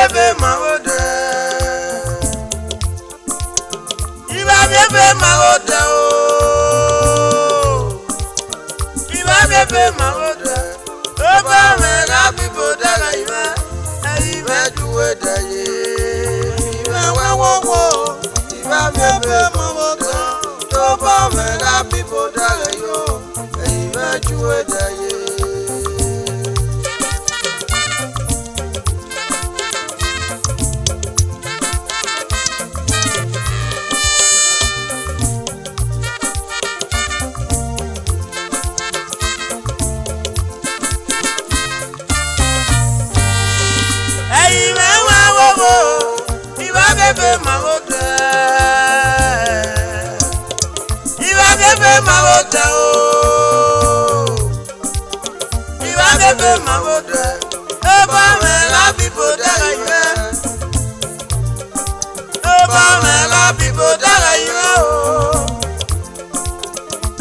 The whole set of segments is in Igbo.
bebe mawode. Iba bebe mawode o. Iba bebe mawode. Oba me la bibo dara iba. Iba juwe daye. Iba wo. Iba bebe mawode. Oba me la bibo dara yo. Iba juwe daye. Iba bebe mawode. Iba bebe mawode o. Iba bebe mawode. Oba me la bibo dara iwe. Oba me la bibo dara iwe o.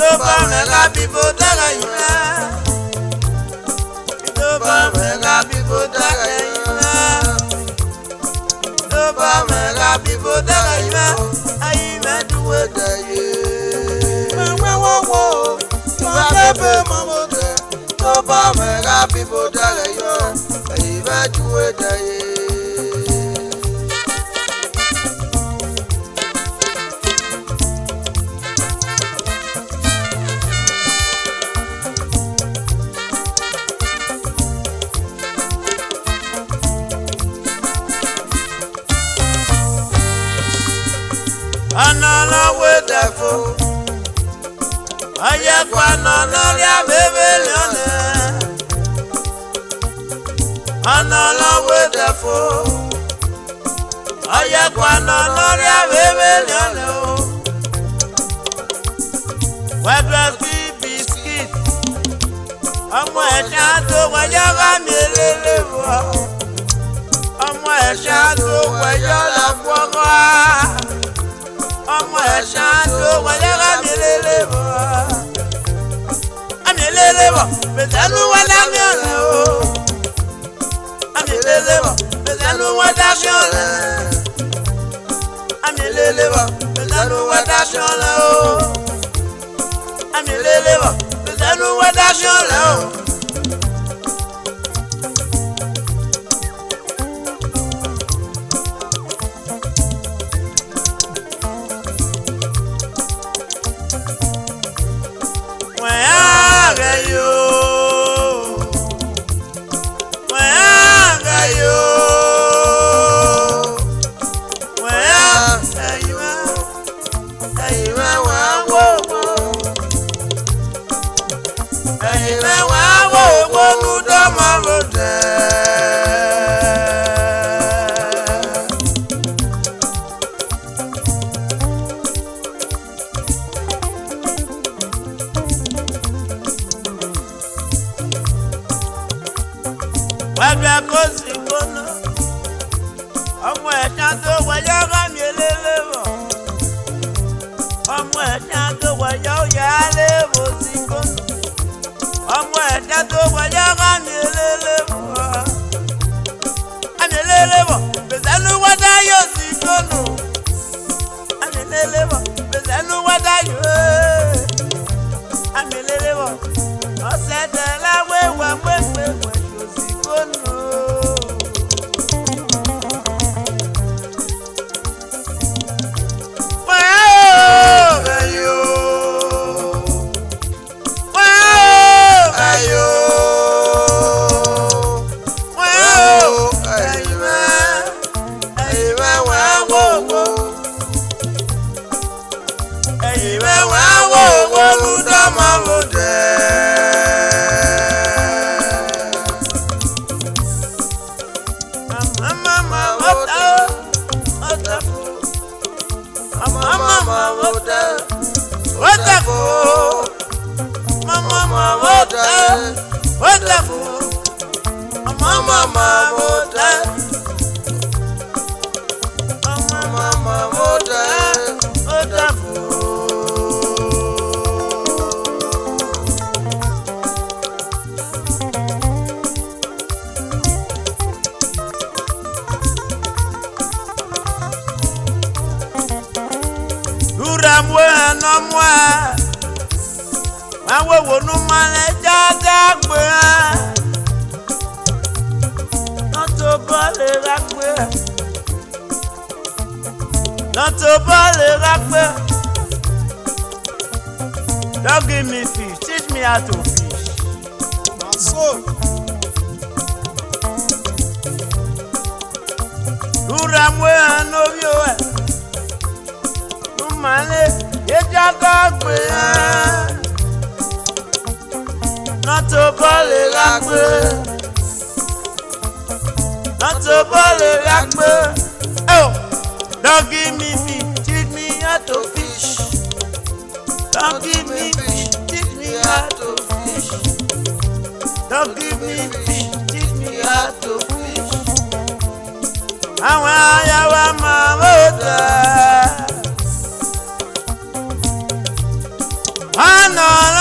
Oba me la bibo dara iwe. Oba me la bibo dara iwe. Oba me la bibo dara iwe. Ayi me duwe daye. Iba bebe mawode. Oba me la bibo dara iwe. Ayi me duwe daye. Anala wedefo. Aye kwa nana lia bebe lione. Anala wedefo. Aye kwa nana lia bebe lione o. Wedweski biscuit. Ọmọ ẹ̀ṣá tó wẹ̀yọ́ bá mi lélẹ̀ wọ̀. Ọmọ ẹ̀ṣá tó wẹ̀yọ́ la fọ́kọ́. Ọmọ ẹ̀ṣá tó wẹ̀yọ́ bá mi lélẹ̀ wọ̀. Àmì lélẹ̀ wọ̀, pẹ̀sẹ̀lú wọ́n dábí ọ̀rẹ́ o. Àmì lélẹ̀ wọ̀, pẹ̀sẹ̀lú wọ́n dábí ọ̀rẹ́. Àmì lélẹ̀ wọ̀, pẹ̀sẹ̀lú wọ́n dábí ọ̀rẹ́ o. Àmì lélẹ̀ wọ̀, pẹ̀sẹ̀lú wọ́n dábí ọ̀rẹ́ o. Wabia kosi kono. Ọmọ ẹ̀ṣá tó wẹ̀yọ́ bá mi lélẹ̀ wọ̀. Ọmọ ẹ̀ṣá tó wẹ̀yọ́ yà á lé wò sí kono. Ọmọ ẹ̀ṣá tó wẹ̀yọ́ bá mi lélẹ̀ wọ̀. Àmì lélẹ̀ wọ̀, pẹ̀sẹ̀lú wọ́dá yóò sí kono. Àmì lélẹ̀ wọ̀, pẹ̀sẹ̀lú wọ́dá yóò. Àmì lélẹ̀ wọ̀, ọ̀sẹ̀ tẹ̀ láwé wà wẹ́wẹ́wẹ́. no more. I won't no man just not to bother that. Not to bother that. Don't give me fish, teach me how to fish. So, Duramwe no yo. Dumale, ejagagbe. Not to bother that. Not to bother that. Oh, don't give me fish, teach me how to fish. Don't give me fish, teach me how to fish. Don't give me fish, teach me how to fish. I want you my mother. Another.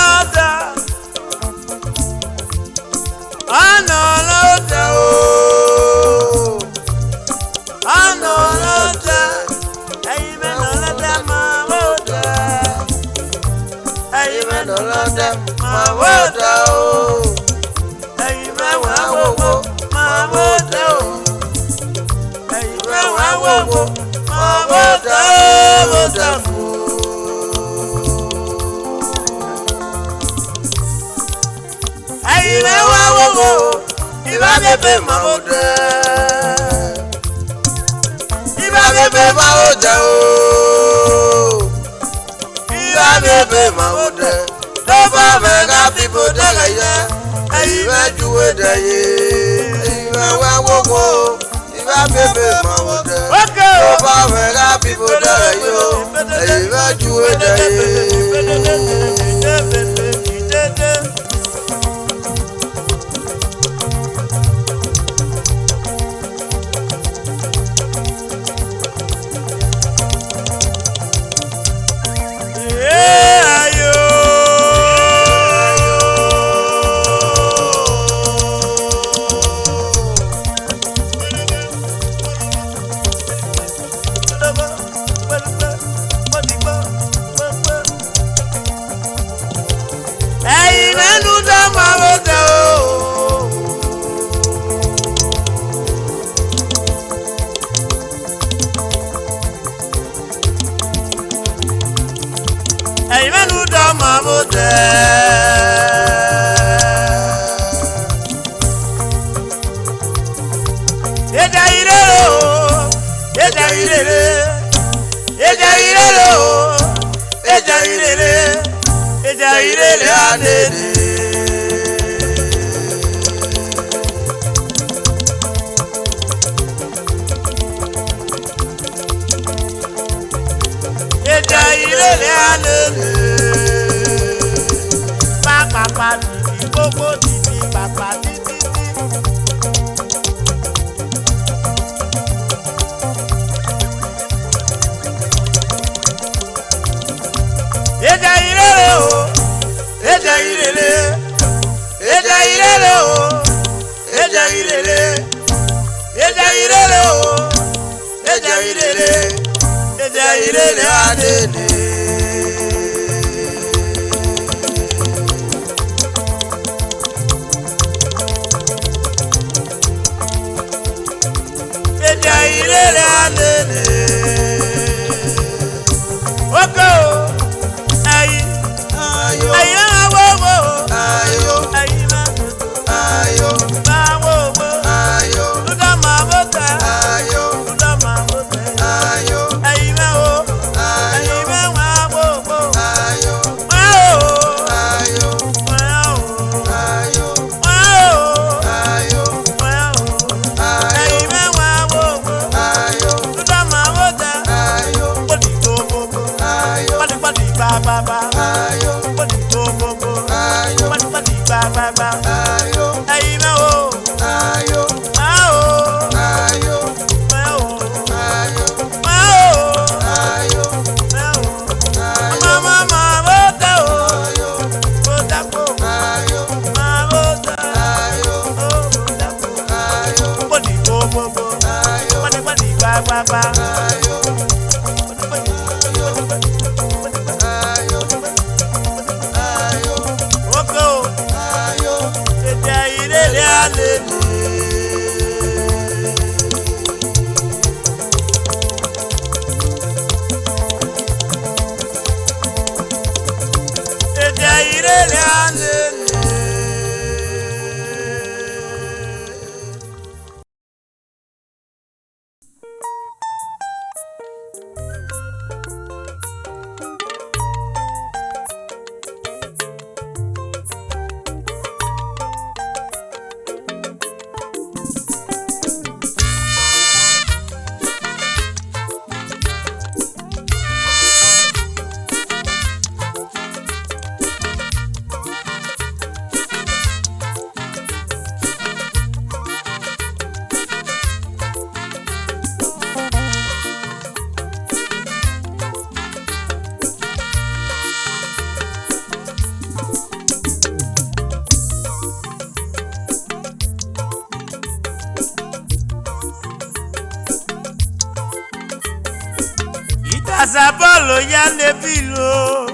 Idasabolo ya nebilo.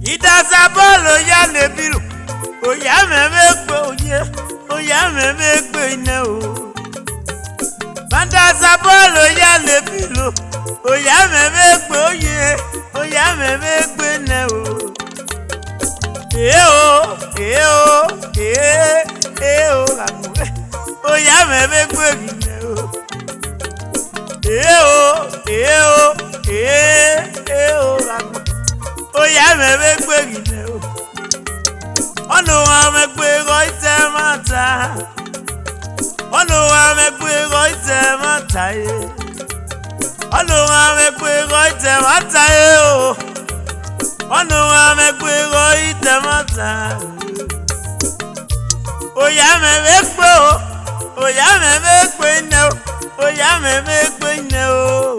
Idasabolo ya nebilo. Oya memegbe oye. Oya memegbe ine o. Idasabolo ya nebilo. Oya memegbe oye. Oya memegbe ine o. Oya memegbe ine o. Oya memegbe ine o. Ono wa megbe roite mata. Ono wa megbe roite mata ye. Ono wa megbe roite mata ye o. Ono wa megbe roite mata. Oya memegbe o. Oya memegbe ine o. Oya memegbe ine o.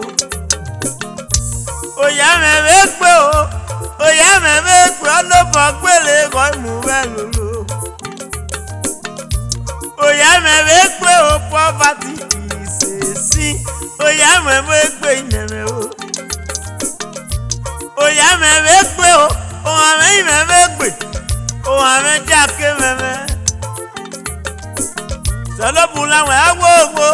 Oya memegbe o. Oya memegbe ono bagbele ko mu belulu. Oya memegbe o poverty isesi. Oya memegbe ine o. Oya memegbe o. O ame memegbe. O ame jake meme. Solo bula wa wo.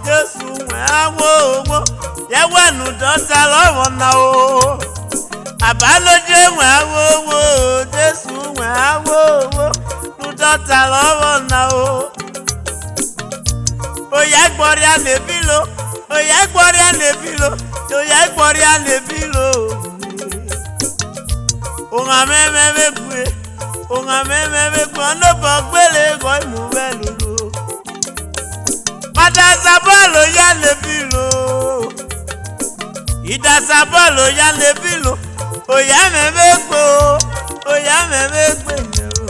Jesu wo. Ye wanu dota lowo na o. Abaloje wo. Jesu wo. Nu dota lowo na o. Oya gbori anebilo. Oya gbori anebilo. Oya gbori anebilo. Onga memegbe. Onga memegbe no bogbele ko mu belulu. Idasabolo ya nebilo. Idasabolo ya nebilo. Oya memegbe. Oya memegbe ne o.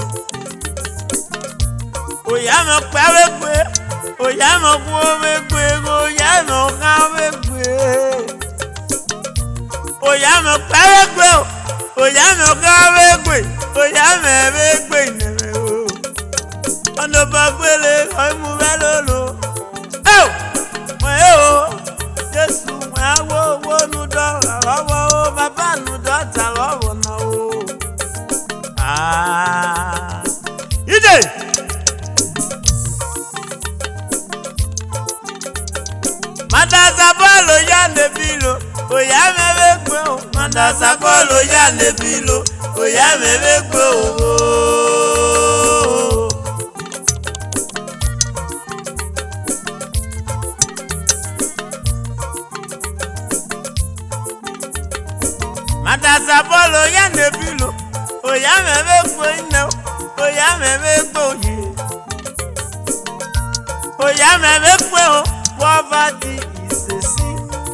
Oya mo pawegbe. Oya mo kuwegbe. Oya mo kawegbe. Oya mo pawegbe. Oya mo kawegbe. Oya memegbe ne o. Ono bagbele ko mu belolo. Jesu wo nu dora lowo o baba nu dota lowo na o. Ide Idasabolo ya nebilo. Oya memegbe o. Idasabolo ya nebilo. Oya memegbe o. Idasabolo ya nebilo. Oya memegbe ine. Oya memegbe oye. Oya memegbe o. Poverty isesi.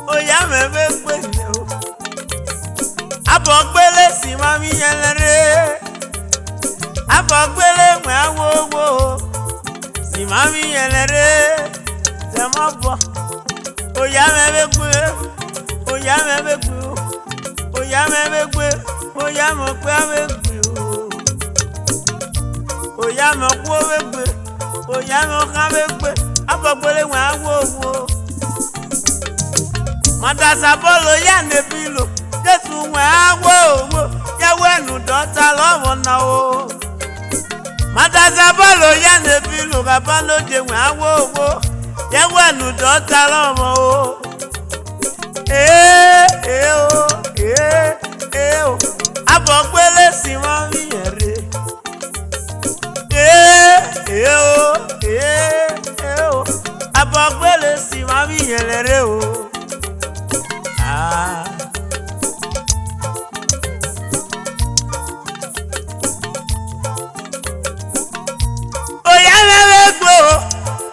Oya memegbe ine o. Abogbele si mami yelere. Abogbele mwe awowo. Si mami yelere. Temobo. Oya memegbe. Oya memegbe. Oya memegbe. Oya mo pe amegbe o. Oya mo ku omegbe. Oya mo ka megbe. Abogbele mwe awowo. Idasabolo ya nebilo. Jesu mwe awowo. Ye wenu dota lowo na o. Idasabolo ya nebilo. Kabalo je mwe awowo. Ye wenu dota lowo o. abogbele si mami yere abogbele si mami yere o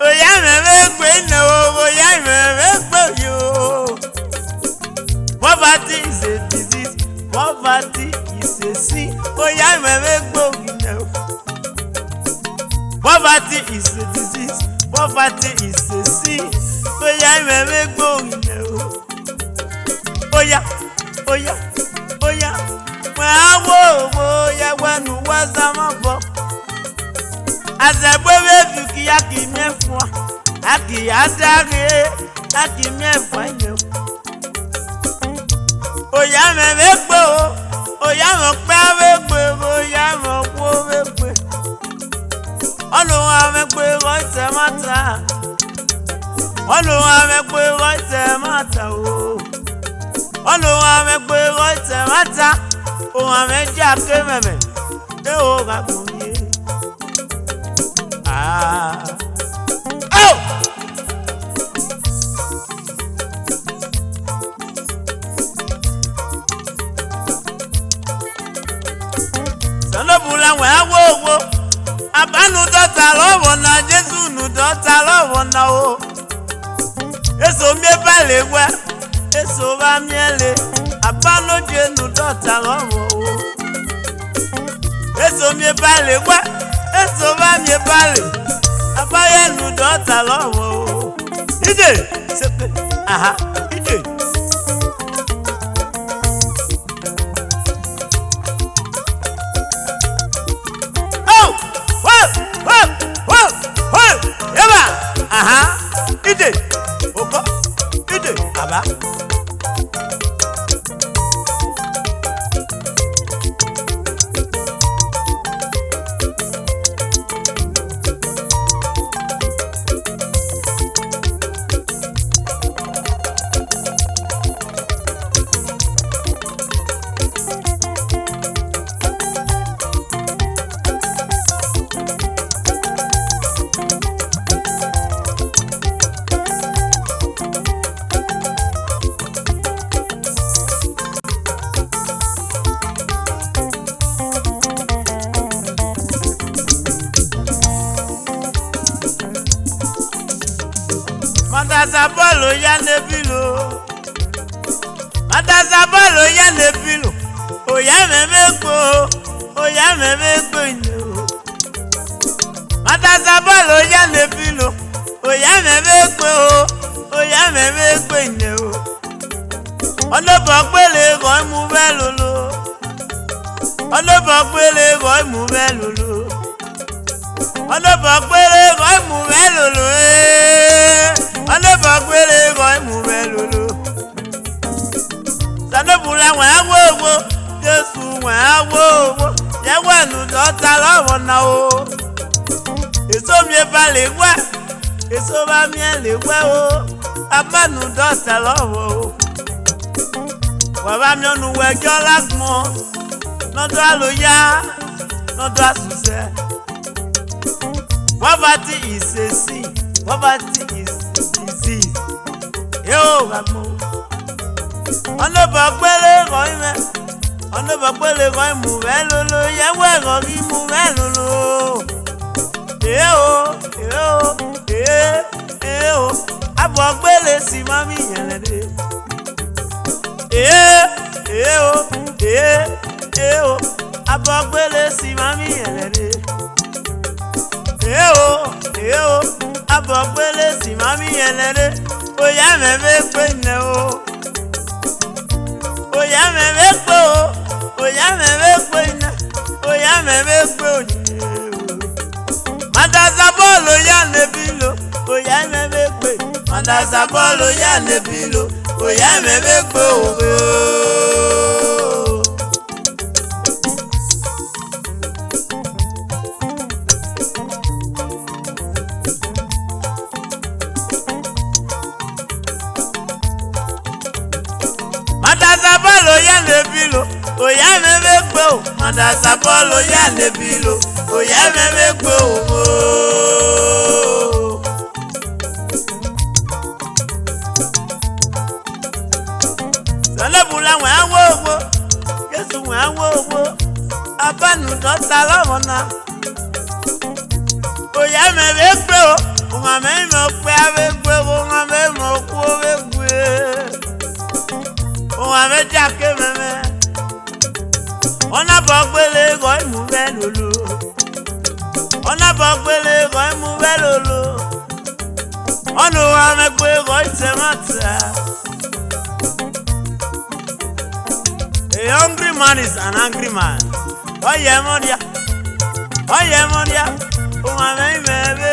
oya meme no oya meme yo. Poverty is a disease. Poverty is a sin. Oya meme no. Poverty is a disease. Poverty is a sin. Oya meme no. Oya. Oya wanu wazamabo. Azebwe fuki yaki mefwa. Aki adare. Aki mefwa yo. Oya meme gbo. Oya mo pe awegbe. Oya mo po awegbe. Olúwa mi pé rọ́ìtẹ̀ máta. Olúwa mi pé rọ́ìtẹ̀ máta o. Olúwa mi pé rọ́ìtẹ̀ máta. Ohun àmì jẹ́ akémẹ̀mẹ̀. Ẹ ò bá gùn yé. Sọ́nọ́bùlà wẹ̀ á wó owó. Abanu dọ́ta lọ́wọ́ na Jésù nu dọ́ta lọ́wọ́ na o. Èso mi balẹ̀ wẹ́, èso bá mi ẹlẹ̀. Abanu jẹ́ nu dọ́ta lọ́wọ́ o. Èso mi balẹ̀ wẹ́, èso bá mi balẹ̀. Abáyé nu dọ́ta lọ́wọ́ o. Ije sepe, ije. Ide, oko, ide, aba. Madazabolo ya nebilo. Madazabolo ya nebilo. Oya memeko. Oya memeko ino. Madazabolo ya nebilo. Oya memeko. Oya memeko ino. Olobopele ko mu belolo. Olobopele ko mu belolo. Olobopele ko mu belolo. Olobopele ko mu belolo. Sanobula wa awowo. Jesu wa awowo. Ye wanu dota lọ́wọ́ na o. Èso mi balẹ̀ wá. Èso bá mi le wá o. Abanu dota lọ́wọ́ o. Bàbá mi onu wẹjọ́ lágbọ́n. Lọ́dọ̀ àlòyá. Lọ́dọ̀ àsùsẹ́. Poverty is a sin. Poverty is a disease. Yóò wá mọ́. Olobopele ko ime. Olobopele ko mu belolo. Yewe ko ki mu belolo. Abogbele si mami yelede. Abogbele si mami yelede. Abogbele si mami yelede. Oya meme pe ne o. Oya meme pe o. Oya meme pe ne. Oya meme pe o. Madazabolo ya nebilo. Oya meme pe. Madazabolo ya nebilo. Oya meme pe o. Madazabolo ya nebilo. Oya meme megbo madasa polo ya lebilo oye me megbo Salabula wa wo Yesu wa wo abanu dota lawona oye me megbo Uma me mo pe avegbe uma me mo ku avegbe Uma me jake meme Ona bogbele go imu velolo Ona bogbele go imu velolo Ono wa me gbe go isemata A hungry man is an angry man Oye modia Uma me megbe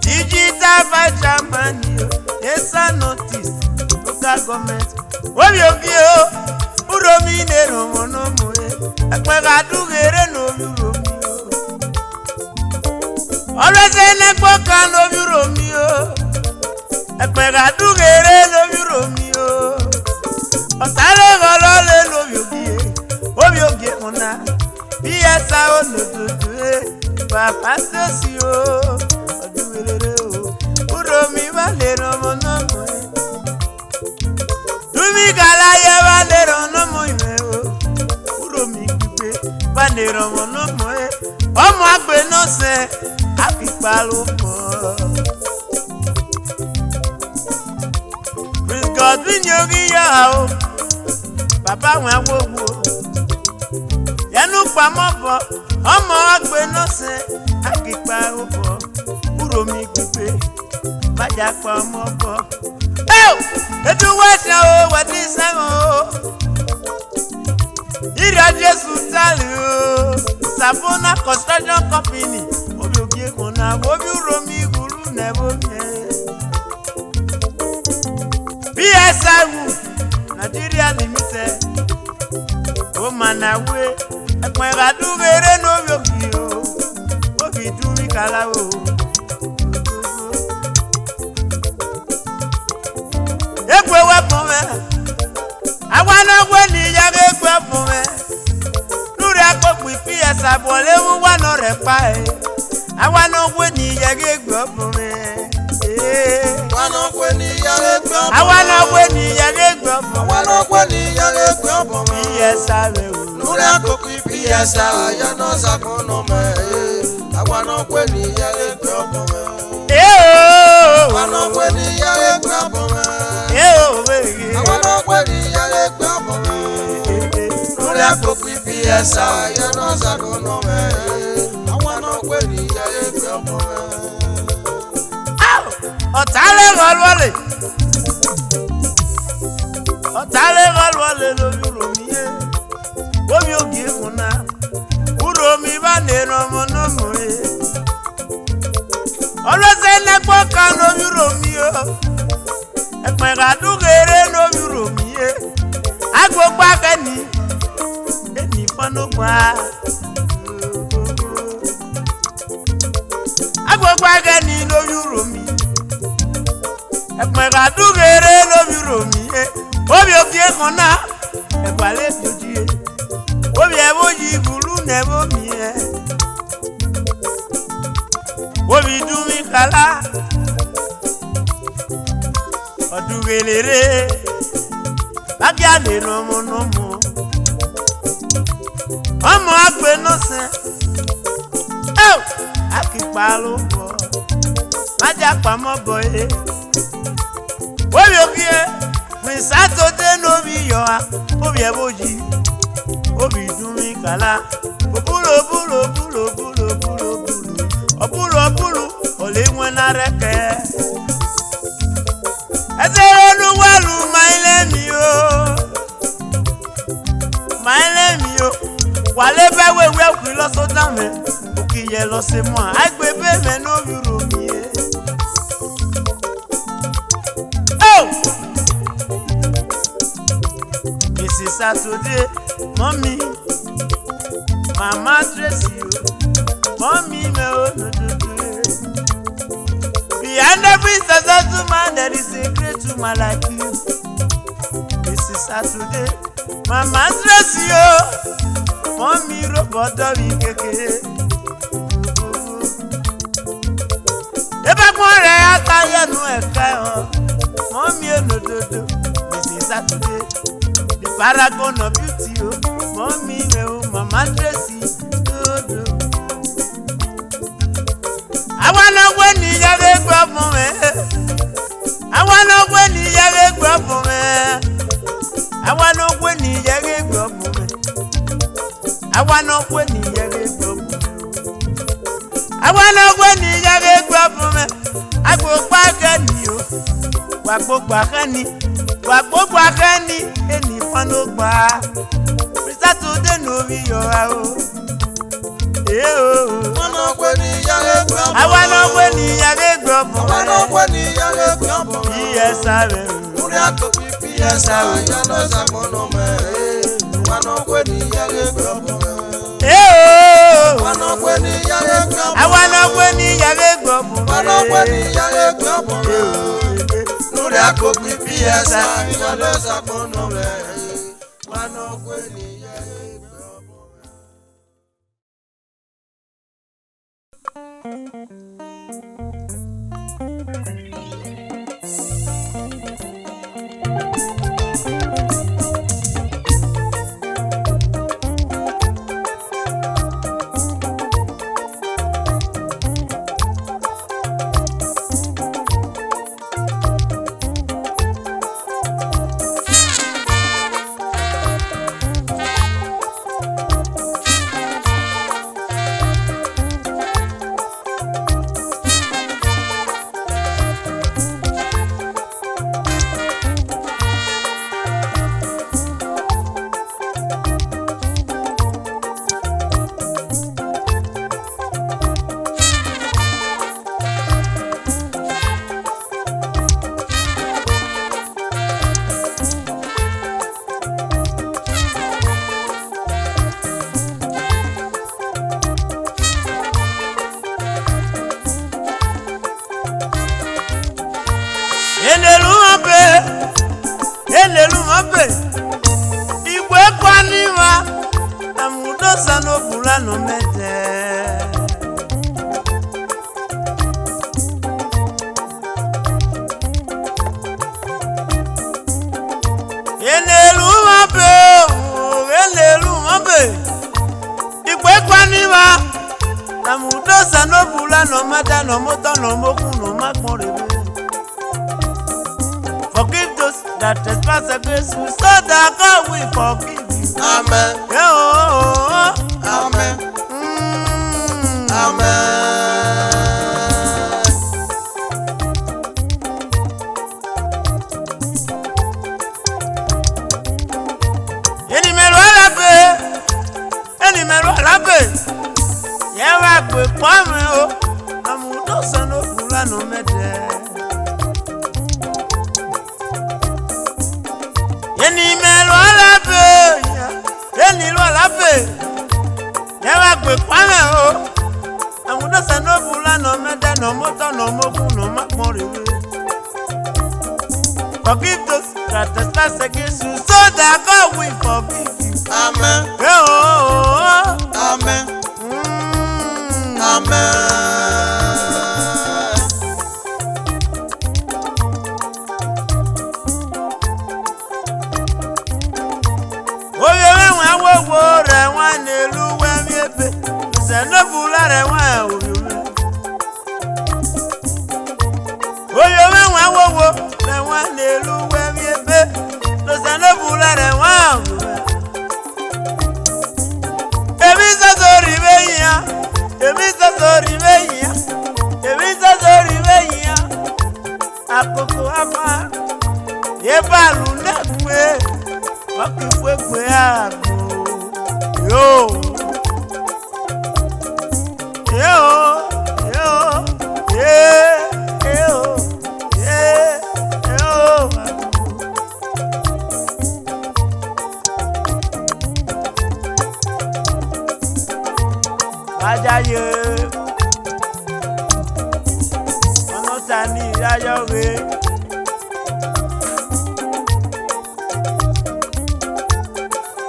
Digital German, Esan Oyeeee, local government. Uromi ne romo no moe, ekpega dugere no uromi o. Always ekpoka no uromi o, ekpega dugere no uromi o. Osale golole no obi oge ona, biesa o no tutu papa sosi o, odugere o. Uromi va le romo no moe. Dumi gala ye bandero no moime o Uromi gbe bandero no moe Omo agbe no se apipalo po Prince God binyogi ya o Papa wa wowo Yanu pamobo Omo agbe no se apipalo po Uromi gbe baja pamobo Eh Sabona construction company obi ogie kona obi uromi guru nebo me BSIU Nigeria Limited o manawe ekpegadu gere no yogi o obi dumi kala o ekwe wepo me awana gwe ni yage ekwe po me lórí akọ̀pù PS àbọ̀léwu wà nọ rẹ̀ pa ẹ̀. Àwa náà wé ní yẹgẹ́ gbọ́ fún mi. Àwa náà wé ní yẹgẹ́ gbọ́ fún mi. Àwa náà wé ní yẹgẹ́ gbọ́ fún mi. Àwa náà wé ní yẹgẹ́ gbọ́ fún mi. PS rẹ̀ wò. Lórí akọ̀pù PS àyànà sàkónà mẹ́. Àwa náà wé ní yẹgẹ́ gbọ́ fún mi. Àwa náà wé ní yẹgẹ́ gbọ́ fún mi. Àwa náà wé ní yẹgẹ́ gbọ́ fún mi. Lórí akọ̀pù PS àyànà sàkónà mẹ́. Àwa náà wé ní yẹgẹ́ gbọ́ fún mi. Ọ̀tálẹ̀ rọlọ́lẹ̀ lójú romi yé omi ògì ìkùnà kúrò mi bá nìran ọmọ náà mọ̀ yé ọlọ́sẹ̀ lẹ́pọ̀ kan lójú romi yó ẹ̀pẹ̀ kàdúgẹ̀rẹ̀ lójú romi yé agbógbó akẹ́ni ẹni fọ́nùgbà agbógbó akẹ́ni lójú romi. Ẹ̀pẹ̀ kàdúgẹ̀rẹ̀ lóbi romi yé obi òkè kan náà ẹ̀pà lè dojú yé obi ẹ̀bó yìí gùlù nẹ̀bó mi yé obi dùn mí kálá ọ̀dùgẹ̀lẹ̀rẹ̀ bákí àlè nọmọnọmọ ọmọ àgbẹ̀ náà sẹ́ àkìpá ló bọ̀ májà pamọ́ bọ̀ yé. Obi okie, mi Saturday no bi yo a, obi eboji, obi dumi kala, obulo, ole wena reke. Ezero nu walu maile mi yo, wale bewe we okwi lo so dame, okiye lo se mo, agbe be me no yuro mi e. Mrs. Saturday, mommy, mama dress you, mommy me oh no do. Behind every successful man there is a great woman like you. Mrs. Saturday, mama dress you, mommy robot dobi keke. Eba kwore ataye nu eka o, mommy oh no do. Mrs. Saturday. Paragon of beauty, oh, mommy, oh, mama dressy, dodo. I wanna win the yellow grab for me. I wanna win the yellow grab for me. I wanna win the yellow grab for me. I wanna win the yellow grab for me. I wanna win the yellow grab for me. I go back and you. Wagbo akani eni fanogba Saturday no bi yo a o Wana gwe ni yale gbo Awana gwe ni yale gbo Awana gwe ni yale gbo Yes ave Uri akopi PS ya no sakono me Wana gwe ni yale gbo Wana gwe ni yale gbo Awana gwe ni yale gbo Wana gwe ni yale gbo Lórí akọ̀pù PS àyànà sàkónà rẹ̀ wà náà pé nìyẹn gbọ́ bọ̀ anima na mudosa no bula no mata no moto no moku no makmore. Forgive those that trespass against you, so that God will forgive you. Amen. Amen. Amen. Mero alabe ye wa gbe kwame o amudo sano kula no mede yeni mero alabe yeni lo alabe ye wa gbe kwame o amudo sano kula no mede no moto no moku no makmore. Forgive those that trespass against you, so that God will forgive you. Amen. Amen. Amen. Oye wa wo re wa nelu we mi ebe. Se no bula re wa o. Oye wa wo re wa nelu we mi ebe. Se no bula re wa o. Emisa zori meya akoko ama ye balu nekwe okifwe agbo yo ajaye ono tani ayowe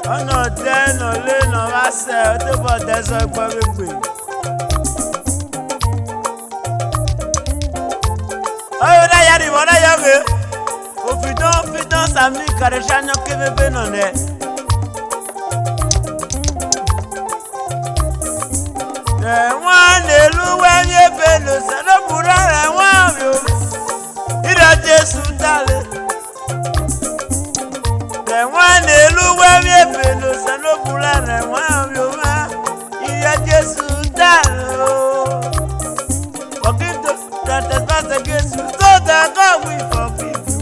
ono deno le no ase to bo deso gbegbe oyo da yari wona yowe ofidon sami kareshanyo kebebe no ne. One eluwe ye belo sano burare one yo. Ira Jesu dale. One eluwe ye belo sano burare one yo. Ira Jesu dale. Forgive those that trespass against you, so that God will forgive you.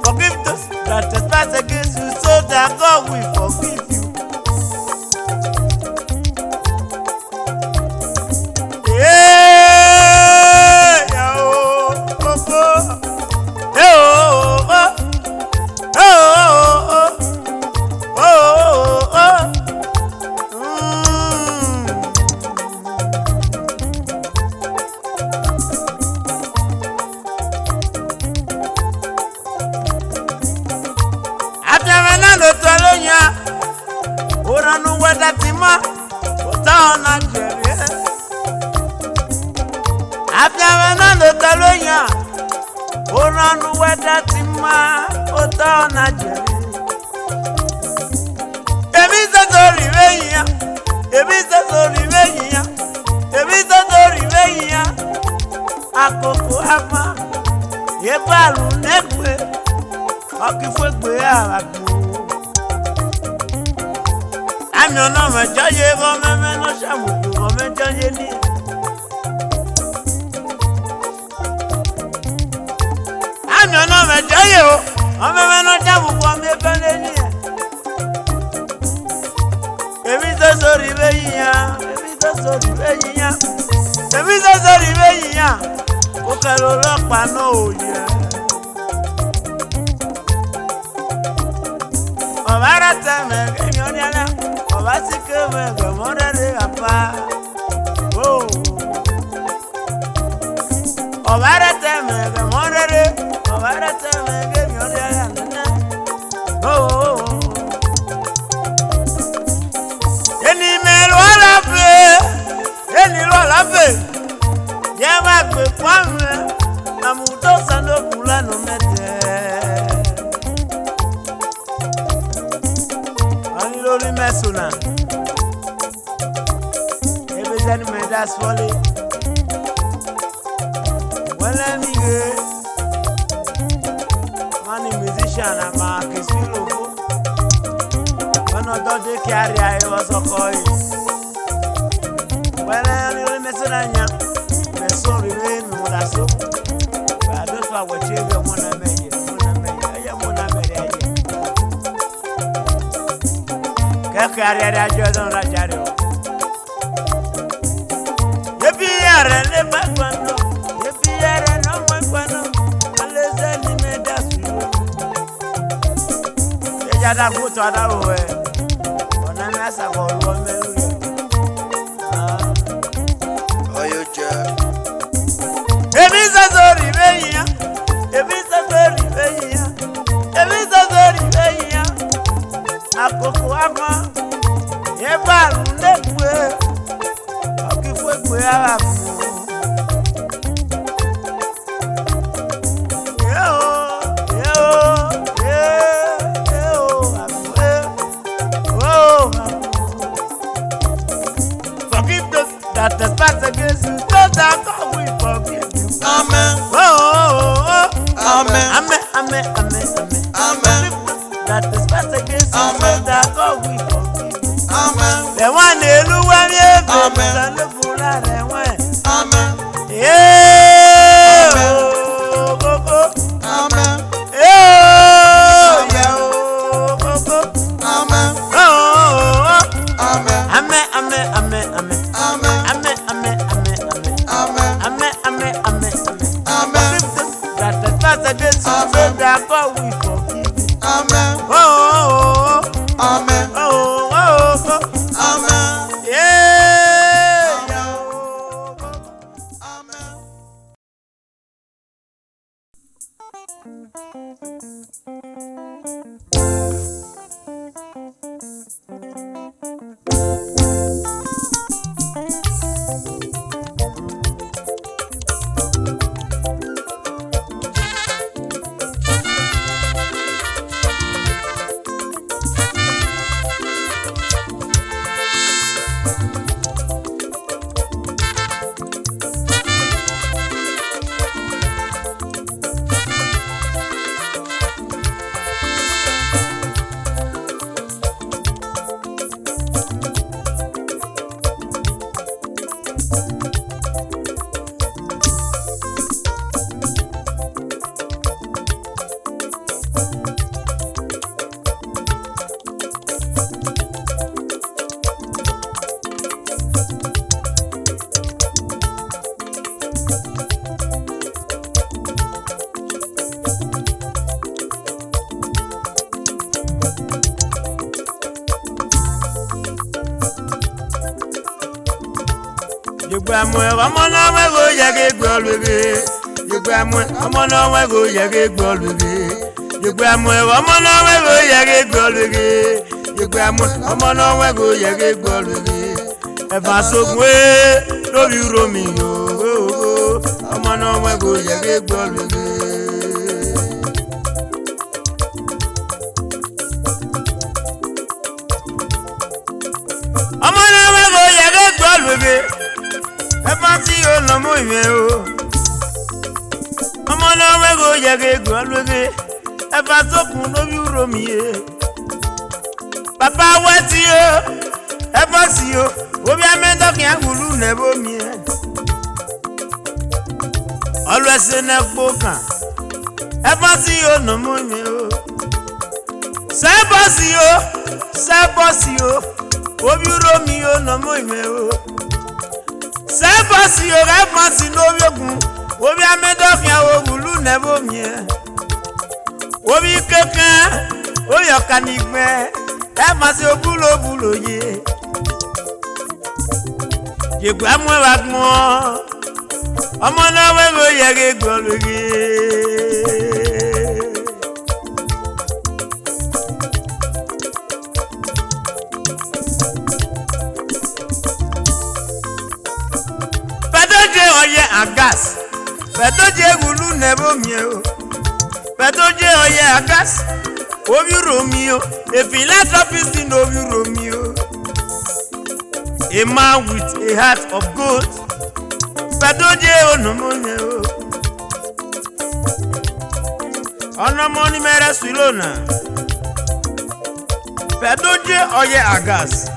Forgive those that trespass against you, so that God will forgive you. Oranu weda tima ota na jere. Ebi zori veya, ebi zori veya, ebi zori veya. Akoko ama ye balu nekwe okifwe gbe agbo. Ami ona mejo ye go meme no shamuku go mejo ye ni. Ami ona mejo ye o, o meme no shamuku o me bele ni. Ebi zori veya, ebi zori veya. Ebi zori veya. O kero lopa no oye. Obara teme gemi oniala, obasi keme gemore de apa. Oh. Obara teme gemore de, obara teme gemi oniala nana. Oh. Eni melo la fe. Yema gbe kwame, amudo sando kula no mete. That's funny. Well, anyway, money musician, I'm a Kisilo. When I got the carry, I was a coin. Well, anyway, Messerania, the soul remain with us. I don't know what you want to make. Carry that Jordan Rajario. The Pierre and the Baguano, the Pierre and no Baguano, unless any made us. The Jada put other way. On a mess of all women. Oh, you jerk. If it's a story, if it's a story, if it's a story, Akoko Yeba Lekwe Okifwe Arabu Forgive those that trespass against you, those that God will forgive you. Amen. Amen. Amen. Amen. Amen. Amen. That trespass against you, those that God will forgive you. Amen. The one they look at me, Amen. and the fool at the way. Amen. Yeah. Amen. Papa, what's you? Ever see you? Obi amendo kian gulu nebo mi. Always in a boka. Ever see you no mo mi o. Say boss you. Obi ro mi o no mo mi o. Say boss you, ever see no yogun. Obi amendo kian gulu nebo mi. Obi keke, oyo kanigbe. Ever see bulo ye. Je gba mo wa gmo omo na we go yege gbolugi pedoje oye agas pedoje gulu nebo mi o pedoje oye agas obi romio e philanthropist no obi romio a man with a heart of gold. Pedoje onomonye o. Onomoni mere swilona. Pedoje oye agas.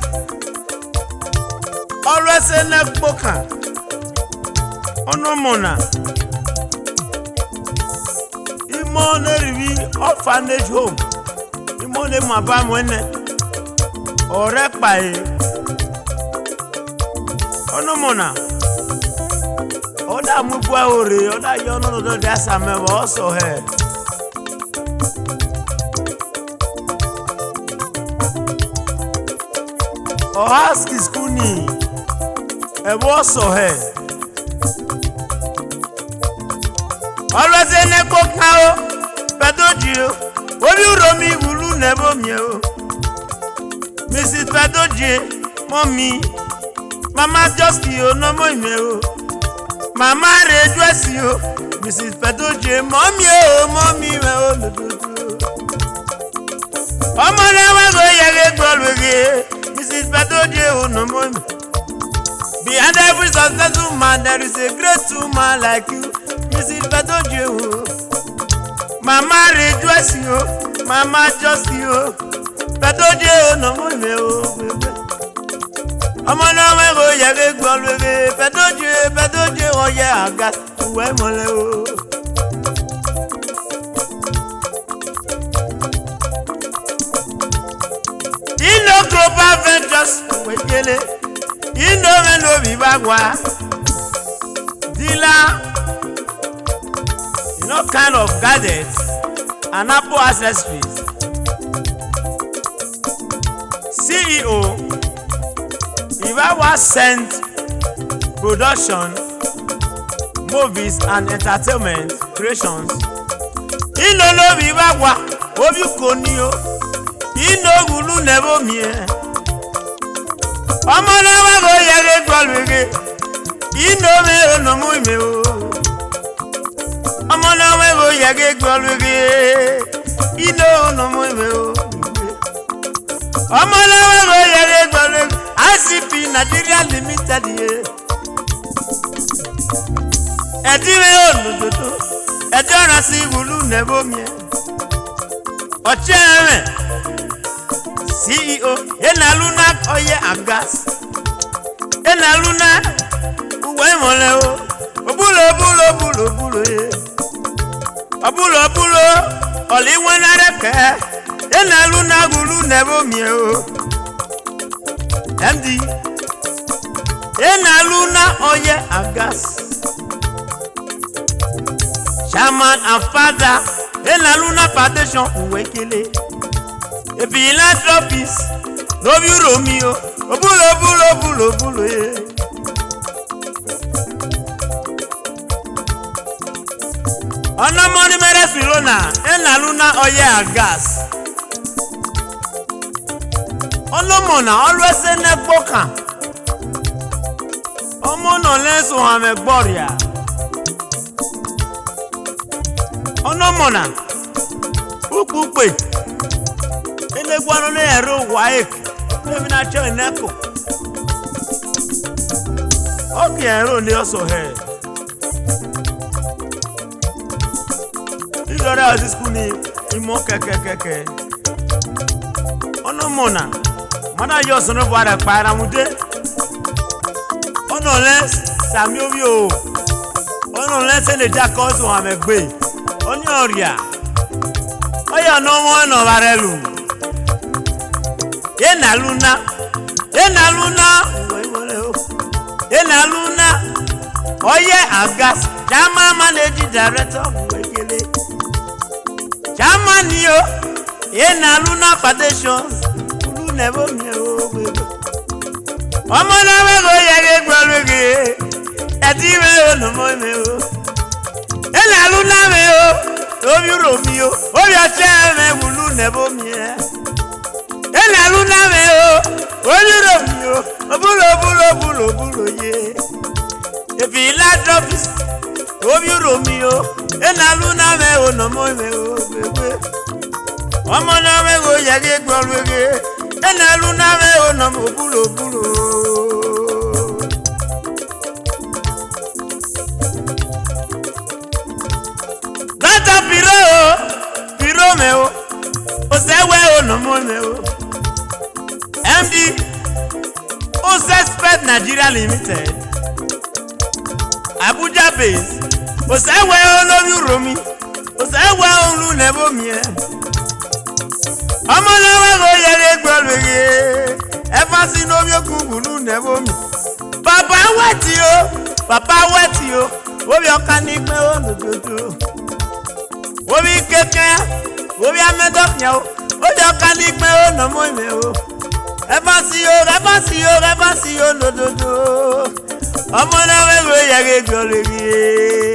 Always a neck boka. Onomona. Imone rivi orphanage home. Imone mabam wene. Orekpae. Onomona. Oda mugwa ore. Oda yono no do dasa mewa also he. Ohaski skuni. Ewo also he. Always a neko kao. Pedoji o. Obi uromi gulu nebo mie o. Mrs. Pedoji. Mommy. Mama just you no mo ime o. Mama redress you. Mrs. Pedoji. Mommy o. Mommy me o. Omo na go yege golwege. Mrs. Pedoji o no mo ime. Behind every successful man there is a great woman like you. Mrs. Pedoji o. Mama rejoice you, Mama just you. Pedoji o no mo ime o. Omo na we go yege golwege. Pedoji o ye aga uwe mole o. Ino global ventures wekele. Ino me no bibagwa. Dealer. No kind of gadgets and Apple accessories. CEO Ibawa Scent Production, Movies and Entertainment Creations. Ino no Ibawa Obi Konio. Ino gulu nebo mie. Omo na wa go yege golwege. Ino me no mu ime o. Omo na we go yege golwege. Ino no mo ime o. Omo na we go yege golwege. ICP Nigeria Limited ye. Ediwe onudodo. Edora si gulu nebo mie. Ochewe CEO Enaluna oye agas. Enaluna uwe mole o. Obulo ye. Obulo oli wana reke. Enaluna gulu nebo mie o. MD Enaluna oye agas. Chairman and father Enaluna Foundation uwekele. Philanthropist no bi Romeo. Obulo ye. Ono money mere filona. Enaluna oye agas. Ono mona always ne boka. Omo no lenso ame gboria. Ono mona ukukpe. Enegwano ne ero waek. Emi na cho eneko. Oki ero ni also here. Ilora this kuni imo keke. Ono mona. Mana yo sono bwara para mude. Ono less sami obi o. Ono less ene jakoso amegbe. Onyo oria. Oya no mo no barelu. Enaluna oye agas. Chama managing director wekele. Chama niyo Enaluna Foundation ulu nebo mie o bebe. Omo na we go yege golwege. Ediwe no mo me o. Enaluna me o. Obi Romeo. Obi acheme ulu nebo mie. Enaluna me o. Obi Romeo. Obulo ye. Philanthropist Obi Romeo. Enaluna me o no mo me o bebe. Omo na me go yege golwege. Enaluna me o no mo bulo. mo MD Osuspect Nigeria Limited Abuja base Osewe olomi romi Osewe olu nebo mi Ọmọ lọ́wọ́ go yere gbọ́lùgẹ́ Ẹfà sí lómi okùnkùn nebo mi Papa wẹ́tì o Obi ọ̀ka ní pẹ́ olùdódó Obi kẹ́kẹ́ Obi amẹ́dọ́kìá o Obi ọ̀ka ní pẹ́ olùmọ́ ìmẹ́ o Ẹfà sí o lòdòdó Ọmọ lọ́wọ́ go yere gbọ́lùgẹ́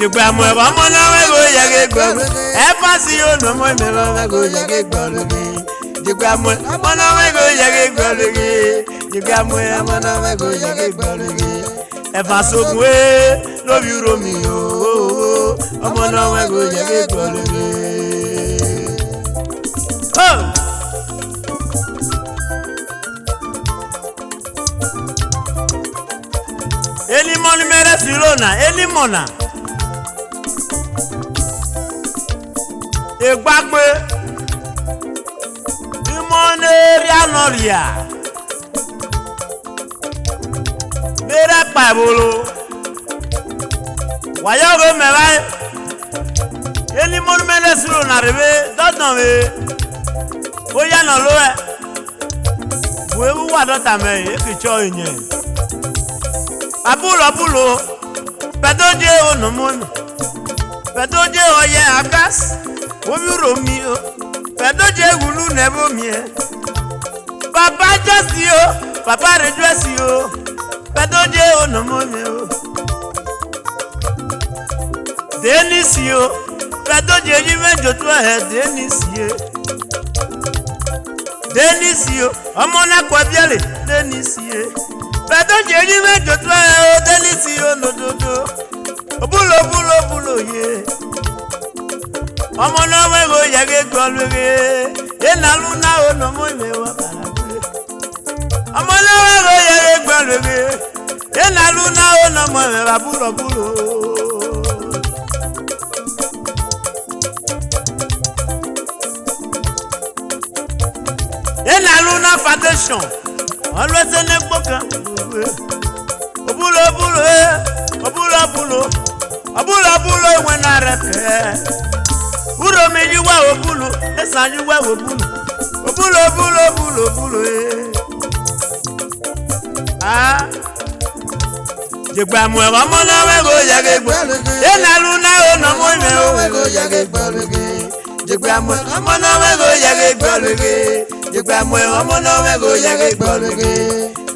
Jigba mo ọmọ lọ́wọ́ go yege gbọ́lù Ẹfà sí olùmọ́ ìmẹ́ lọ́wọ́ go yege gbọ́lù Jigba mo ọmọ lọ́wọ́ go yege gbọ́lù Jigba mo ọmọ lọ́wọ́ go yege gbọ́lù Ẹfà sógun lóbi romi o ọmọ lọ́wọ́ go yege gbọ́lù Eni moni mere silona eni mona Egbagbe Imone rianoria Mere pabolo Wayogo mebai Eni moni mere silona rebe Dodon we Oya no loe Wewu wadota me Ekicho inye Abulo Pedoje onomono Pedoje oye agas Omi romi o Pedoje wulu nebo mi Papa jasi o Papa rejoisi o Pedoje onomono o Denisi o Pedoje yime jotu Denisi o Ọmọ na kwa biale Denisi Pedoje yime jotu Denisi o nododo Obulo ye Ọmọ lọ́wọ́ go yege gbọ́lùgẹ́ Enalu na onomo ìmẹ́ wa kàràgbé Ọmọ lọ́wọ́ go yege gbọ́lùgẹ́ Enalu na onomo ìmẹ́ wa búlọ̀ Enalu na foundation Always in the book Obulo when I repair Uro me you wa obulo, Esan you wa obulo. Obulo Jigba mo ọmọ lọ́wọ́ go yege gbọ́lù Enalu na onomo ìmẹ́ o go yege gbọ́lù Jigba mo ọmọ lọ́wọ́ go yege gbọ́lù Jigba mo ọmọ lọ́wọ́ go yege gbọ́lù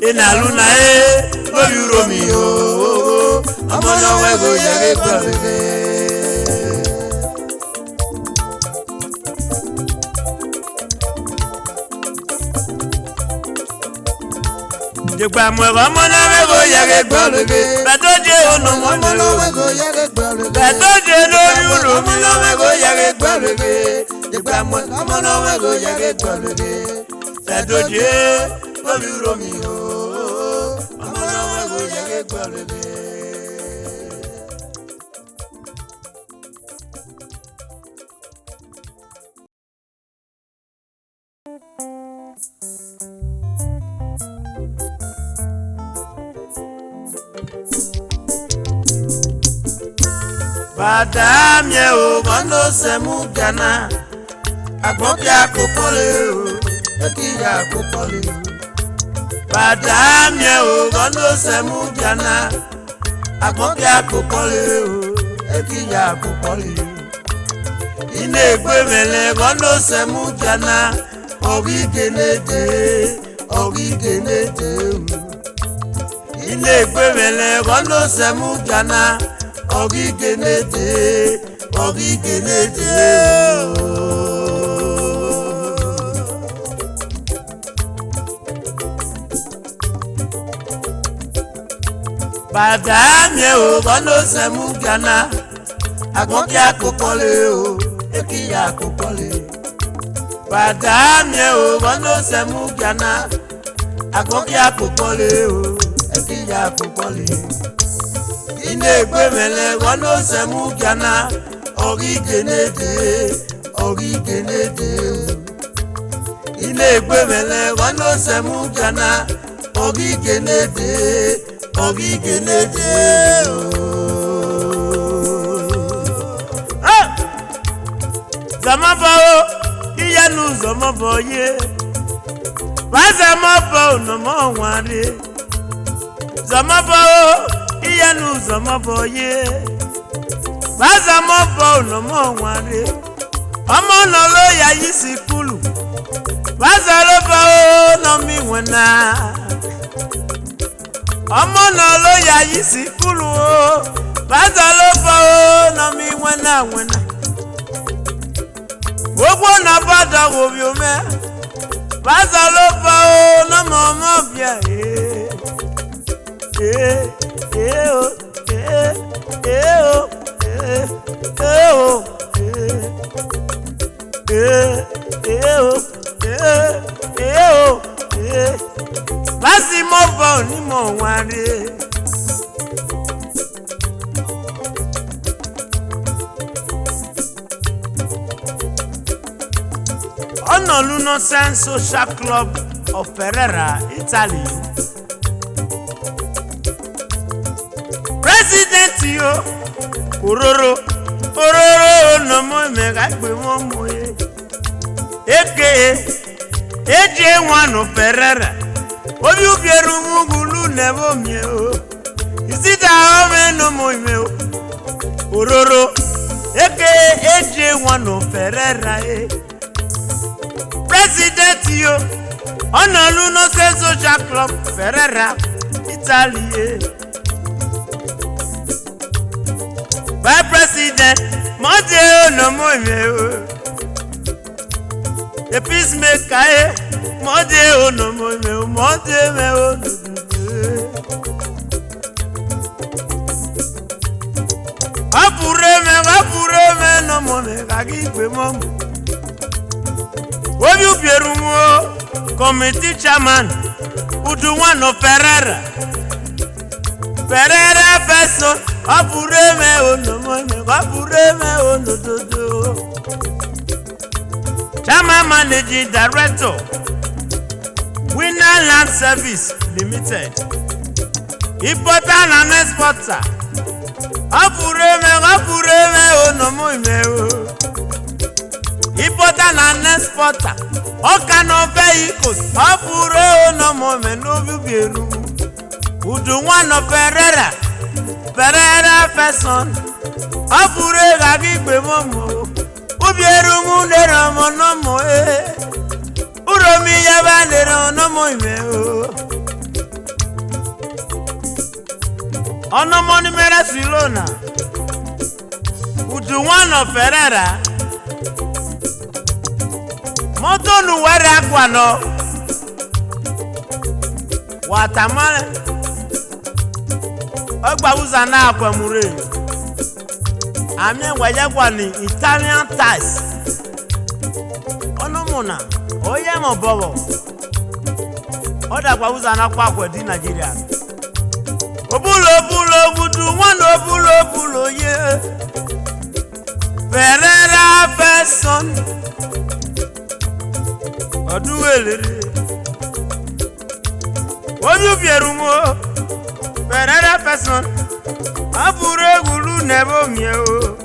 Enalu na lóbi romi o ọmọ lọ́wọ́ go yege gbọ́lù Jigba mo ọmọ lọ́wọ́ go yege gbọ́lù Pedoje onomo ọmọ lọ́wọ́ go yege gbọ́lù Pedoje lóbi romi lọ́wọ́ go yege gbọ́lù Jigba mo ọmọ lọ́wọ́ go yege gbọ́lù Pedoje lóbi romi o ọmọ lọ́wọ́ go yege gbọ́lù Badamie o kondo semu gana Agboki akopole o Ekiya akopole o Badamie o kondo semu gana Agboki akopole o Ekiya akopole o Ine egbe mele kondo semu gana Ori genete o Ine egbe mele kondo semu gana Ori genete Badamie o kondo semu gana Agboki akopole o Ekiya akopole Badamie o kondo semu gana Agboki akopole o Ekiya akopole ine gwemele wano semu kana ogi genede ine gwemele wano semu kana ogi genede zamabao iyanu zamaboye bazamabao no mo ware zamabao iyanu zamaboye bazamabao no mo ware omo no lo ya yisi kulu bazalobao no mi wena omo no lo ya yisi kulu bazalobao no mi wena gbogbo na bada wo bi o me bazalobao no mo bia Basi mo bo ni mo ware Honolulu Social Club of Ferrara, Italy. President yo ororo no mo me ga gbe mo moye eke eje wanu Ferrara obi ubieru mugulu nebo mi o isita o me no mo me o ororo eke eje wanu Ferrara President yo Honolulu Social Club Ferrara, Italy. By President Monte no more the peacemaker Monte no more Monte me apure me no more kagi pe mom obi ubierumo committee chairman udu one of Ferrara person apure me onododo chairman managing director Winner Land Service Limited importer and exporter apure me importer and exporter all kind of vehicles apure no moment no bieru udu one of Ferrara person apure gagi gbe momo ubieru mu lero mo no mo uromi yaba lero no mo ime ono mo ni mere silona udu one of Ferrara moto nu were akwa no watamale ogba uza na akwa mure amye waje kwa ni Italian ties ono mona oye mo bobo oda kwa uza na kwa di Nigeria obulo gudu one obulo ye Ferrara person oduwelere obi bierumo Ferrara person apure gulu nebo mi o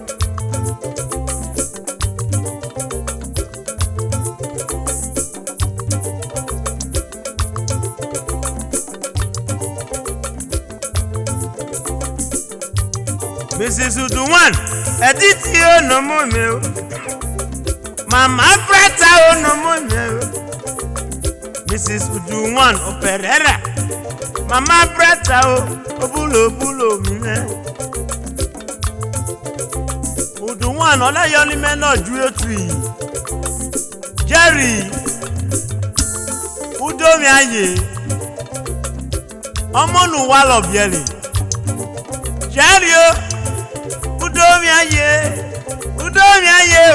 Mrs. Uduwan editi o no mo me o Mama Preta o no mo me o Mrs. Uduwan o Ferrara Mama Preta o obulo mi ne Uduwan olayo ni me na ju etu yi Jerry Udomi aye Omonu wa lo biele Jerry o Udomi aye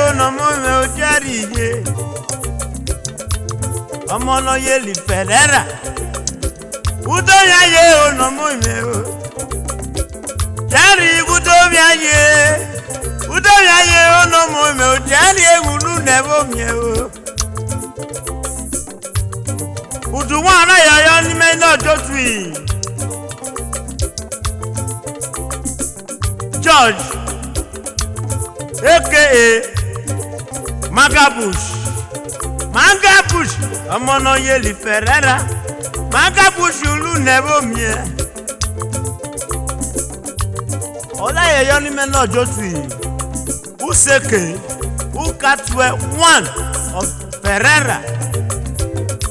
ono mo me o Jerry ye Omo no ye li Ferrara Udomi aye ono mo me o Jari Udomiaye ono mo me jari egulu nebo mie o. Uduwana yayo ni me no jotui. George aka Magabush Omono Yeli Ferreira Magabush ulu nebo mie. Ola yayo ni me no jotui. Useke Ukatwe one of Ferreira.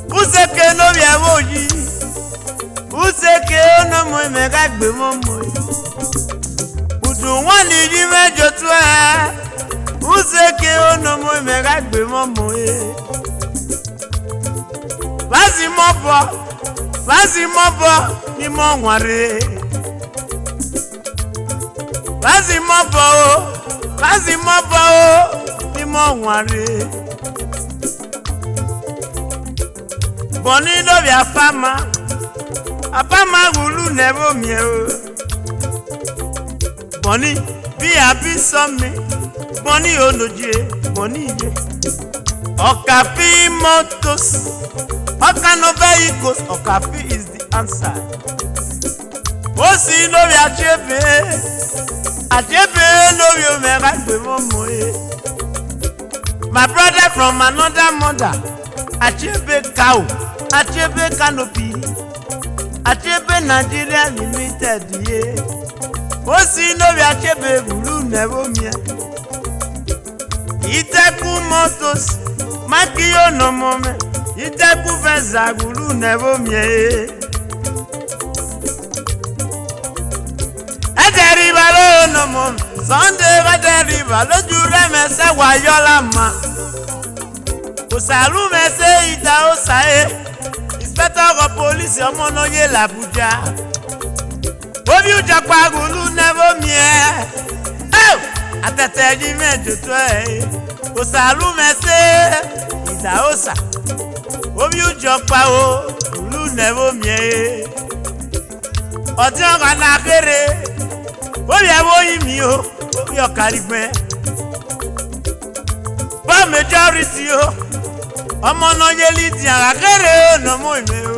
Useke no biawoji. Useke ono mo me gagbe momo. Udu wani di mejo twa. Useke ono mo me gagbe momo e. Basi mobo ni mo nware. Basi mobo ni mo nware. Boni no bi afama gulu nebo mie o. Boni bi abi somi. Boni onoje, boni ye. Okafi motos. Okano vehicles, Okafi is the answer. Osi no bi achebe no bi o me gagbe momo e. My brother from another mother. Achebe cow, Achebe canopy, Achebe Nigeria Limited, ye. Osi no bi Achebe gulu nebo mie. Iteku motos, Makio no mome. Iteku veza gulu nebo mie. Ederiba lo no mome. Sunday ederiba lo jure mese wayola ma. Osalu mese ita osae. Inspector of police Omono Yeli Abuja. Obi ujakwa gulu nebo mie. Oh! Atete ji mejo twe. Osalu mese ita osa. Obi ujakwa o gulu nebo mie. Oti oga na kere. Obi ebo yimi o. Obi okarigbe. Ba majority o. Omono Yeli ti akere no mo me o.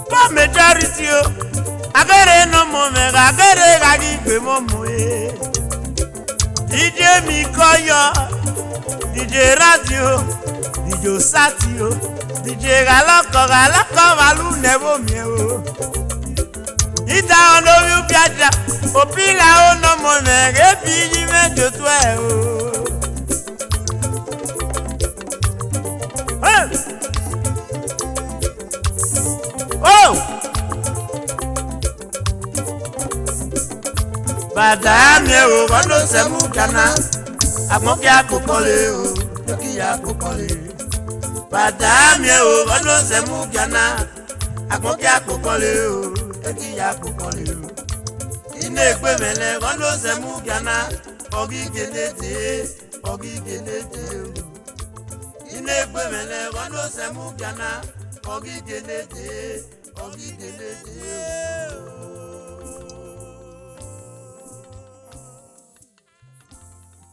Ba majority o. Akere no mo me akere ga gbe mo mo e. DJ mi koyo, DJ radio, DJ satio, DJ galoko balu nebo mi o. Ita ono yu piaja, opila ono mo me ebi ni mejo twe o. Oh! Badami o kono semu kana. Amoki akokole o, yoki akokole. Badami o kono semu kana. Amoki akokole o, yoki akokole o. Ine gbe mele kono semu kana. Ogi genete o. Ine gbe mele kono semu kana. Ogi genete o.